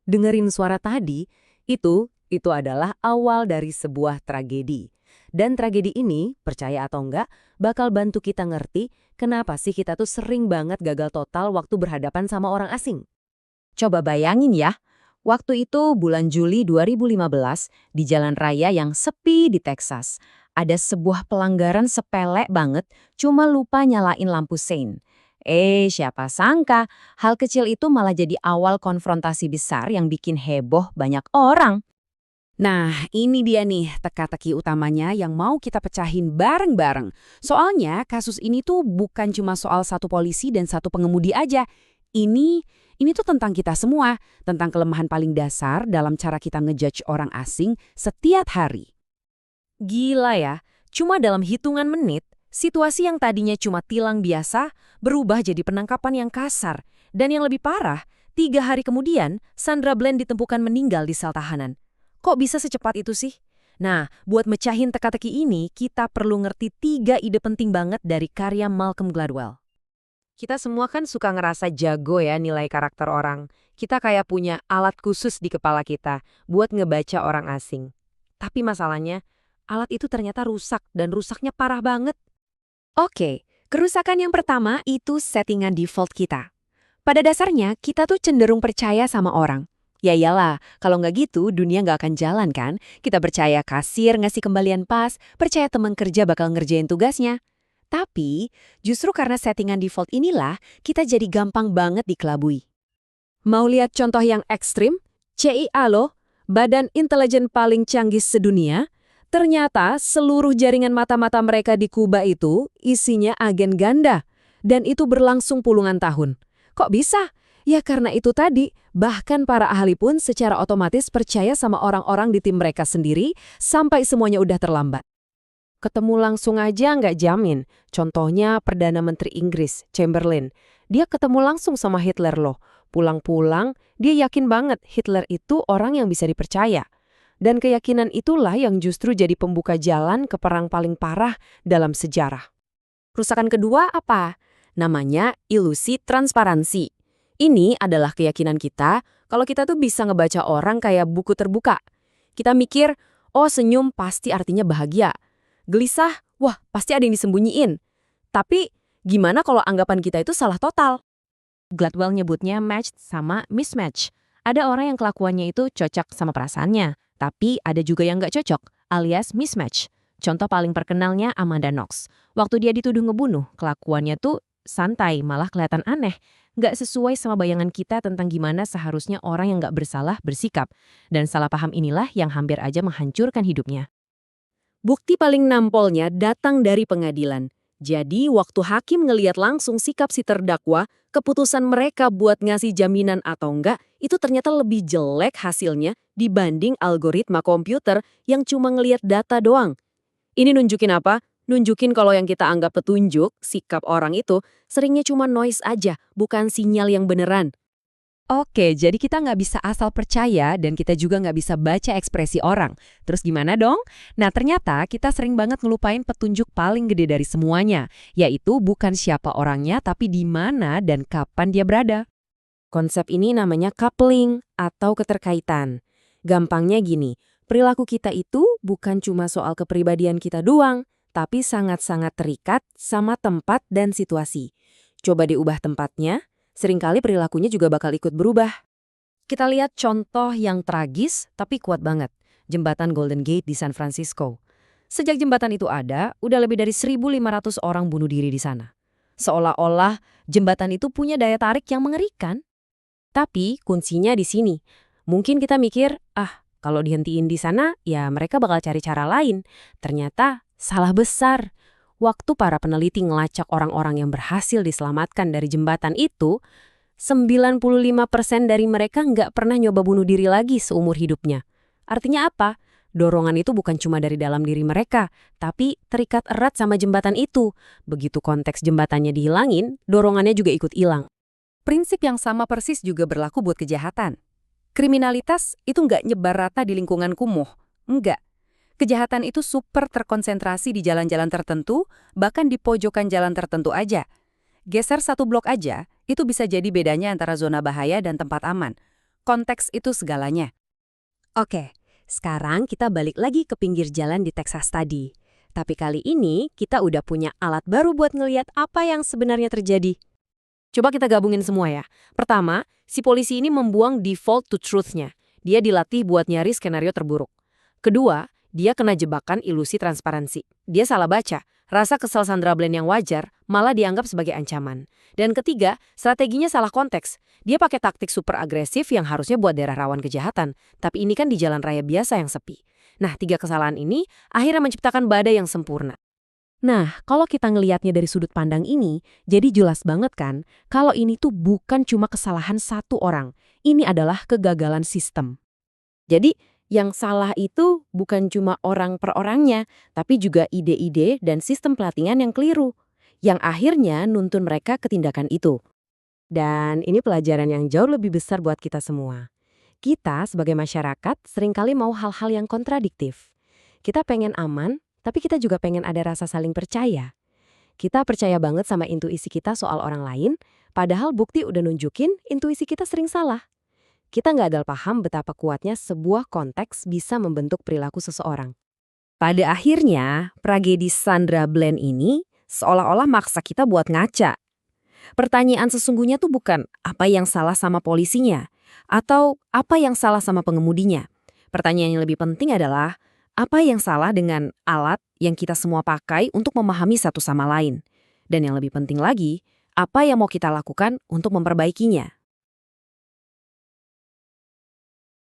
Dengerin suara tadi, itu adalah awal dari sebuah tragedi. Dan tragedi ini, percaya atau enggak, bakal bantu kita ngerti kenapa sih kita tuh sering banget gagal total waktu berhadapan sama orang asing. Coba bayangin ya, waktu itu bulan Juli 2015 di jalan raya yang sepi di Texas. Ada sebuah pelanggaran sepele banget, cuma lupa nyalain lampu sein. Siapa sangka hal kecil itu malah jadi awal konfrontasi besar yang bikin heboh banyak orang. Nah, ini dia nih teka-teki utamanya yang mau kita pecahin bareng-bareng. Soalnya kasus ini tuh bukan cuma soal satu polisi dan satu pengemudi aja. Ini tuh tentang kita semua, tentang kelemahan paling dasar dalam cara kita ngejudge orang asing setiap hari. Gila ya, cuma dalam hitungan menit, situasi yang tadinya cuma tilang biasa berubah jadi penangkapan yang kasar. Dan yang lebih parah, 3 hari kemudian, Sandra Bland ditemukan meninggal di sel tahanan. Kok bisa secepat itu sih? Nah, buat mecahin teka-teki ini, kita perlu ngerti 3 ide penting banget dari karya Malcolm Gladwell. Kita semua kan suka ngerasa jago ya nilai karakter orang. Kita kayak punya alat khusus di kepala kita buat ngebaca orang asing. Tapi masalahnya, alat itu ternyata rusak dan rusaknya parah banget. Oke, kerusakan yang pertama itu settingan default kita. Pada dasarnya, kita tuh cenderung percaya sama orang. Ya iyalah, kalau nggak gitu dunia nggak akan jalan kan? Kita percaya kasir ngasih kembalian pas, percaya teman kerja bakal ngerjain tugasnya. Tapi, justru karena settingan default inilah, kita jadi gampang banget dikelabui. Mau lihat contoh yang ekstrim? CIA loh, Badan Intelijen paling canggih sedunia. Ternyata seluruh jaringan mata-mata mereka di Kuba itu isinya agen ganda. Dan itu berlangsung puluhan tahun. Kok bisa? Ya karena itu tadi, bahkan para ahli pun secara otomatis percaya sama orang-orang di tim mereka sendiri sampai semuanya udah terlambat. Ketemu langsung aja nggak jamin. Contohnya Perdana Menteri Inggris, Chamberlain. Dia ketemu langsung sama Hitler loh. Pulang-pulang, dia yakin banget Hitler itu orang yang bisa dipercaya. Dan keyakinan itulah yang justru jadi pembuka jalan ke perang paling parah dalam sejarah. Kerusakan kedua apa? Namanya ilusi transparansi. Ini adalah keyakinan kita kalau kita tuh bisa ngebaca orang kayak buku terbuka. Kita mikir, oh senyum pasti artinya bahagia. Gelisah, wah pasti ada yang disembunyiin. Tapi gimana kalau anggapan kita itu salah total? Gladwell nyebutnya match sama mismatch. Ada orang yang kelakuannya itu cocok sama perasaannya, tapi ada juga yang nggak cocok, alias mismatch. Contoh paling terkenalnya Amanda Knox. Waktu dia dituduh ngebunuh, kelakuannya tuh santai, malah kelihatan aneh. Nggak sesuai sama bayangan kita tentang gimana seharusnya orang yang nggak bersalah bersikap. Dan salah paham inilah yang hampir aja menghancurkan hidupnya. Bukti paling nampolnya datang dari pengadilan. Jadi waktu hakim ngeliat langsung sikap si terdakwa, keputusan mereka buat ngasih jaminan atau enggak, itu ternyata lebih jelek hasilnya dibanding algoritma komputer yang cuma ngeliat data doang. Ini nunjukin apa? Nunjukin kalau yang kita anggap petunjuk, sikap orang itu, seringnya cuma noise aja, bukan sinyal yang beneran. Oke, jadi kita nggak bisa asal percaya dan kita juga nggak bisa baca ekspresi orang. Terus gimana dong? Nah, ternyata kita sering banget ngelupain petunjuk paling gede dari semuanya, yaitu bukan siapa orangnya, tapi di mana dan kapan dia berada. Konsep ini namanya coupling atau keterkaitan. Gampangnya gini, perilaku kita itu bukan cuma soal kepribadian kita doang, tapi sangat-sangat terikat sama tempat dan situasi. Coba diubah tempatnya, seringkali perilakunya juga bakal ikut berubah. Kita lihat contoh yang tragis tapi kuat banget. Jembatan Golden Gate di San Francisco. Sejak jembatan itu ada, udah lebih dari 1.500 orang bunuh diri di sana. Seolah-olah jembatan itu punya daya tarik yang mengerikan. Tapi kuncinya di sini. Mungkin kita mikir, kalau dihentiin di sana, ya mereka bakal cari cara lain. Ternyata salah besar. Waktu para peneliti ngelacak orang-orang yang berhasil diselamatkan dari jembatan itu, 95% dari mereka nggak pernah nyoba bunuh diri lagi seumur hidupnya. Artinya apa? Dorongan itu bukan cuma dari dalam diri mereka, tapi terikat erat sama jembatan itu. Begitu konteks jembatannya dihilangin, dorongannya juga ikut hilang. Prinsip yang sama persis juga berlaku buat kejahatan. Kriminalitas itu nggak nyebar rata di lingkungan kumuh. Enggak. Kejahatan itu super terkonsentrasi di jalan-jalan tertentu, bahkan di pojokan jalan tertentu aja. Geser satu blok aja, itu bisa jadi bedanya antara zona bahaya dan tempat aman. konteks itu segalanya. Oke, sekarang kita balik lagi ke pinggir jalan di Texas tadi. Tapi kali ini kita udah punya alat baru buat ngeliat apa yang sebenarnya terjadi. Coba kita gabungin semua ya. Pertama, si polisi ini membuang default to truth-nya. Dia dilatih buat nyari skenario terburuk. Kedua, dia kena jebakan ilusi transparansi. Dia salah baca. Rasa kesal Sandra Bland yang wajar malah dianggap sebagai ancaman. Dan ketiga, strateginya salah konteks. Dia pakai taktik super agresif yang harusnya buat daerah rawan kejahatan. Tapi ini kan di jalan raya biasa yang sepi. Nah, 3 kesalahan ini akhirnya menciptakan badai yang sempurna. Nah, kalau kita ngelihatnya dari sudut pandang ini, jadi jelas banget kan kalau ini tuh bukan cuma kesalahan satu orang. Ini adalah kegagalan sistem. Jadi, yang salah itu bukan cuma orang per orangnya, tapi juga ide-ide dan sistem pelatihan yang keliru, yang akhirnya nuntun mereka ke tindakan itu. Dan ini pelajaran yang jauh lebih besar buat kita semua. Kita sebagai masyarakat seringkali mau hal-hal yang kontradiktif. Kita pengen aman, tapi kita juga pengen ada rasa saling percaya. Kita percaya banget sama intuisi kita soal orang lain, padahal bukti udah nunjukin intuisi kita sering salah. Kita nggak ada paham betapa kuatnya sebuah konteks bisa membentuk perilaku seseorang. Pada akhirnya, tragedi Sandra Bland ini seolah-olah maksa kita buat ngaca. Pertanyaan sesungguhnya tuh bukan apa yang salah sama polisinya, atau apa yang salah sama pengemudinya. Pertanyaan yang lebih penting adalah, apa yang salah dengan alat yang kita semua pakai untuk memahami satu sama lain? Dan yang lebih penting lagi, apa yang mau kita lakukan untuk memperbaikinya?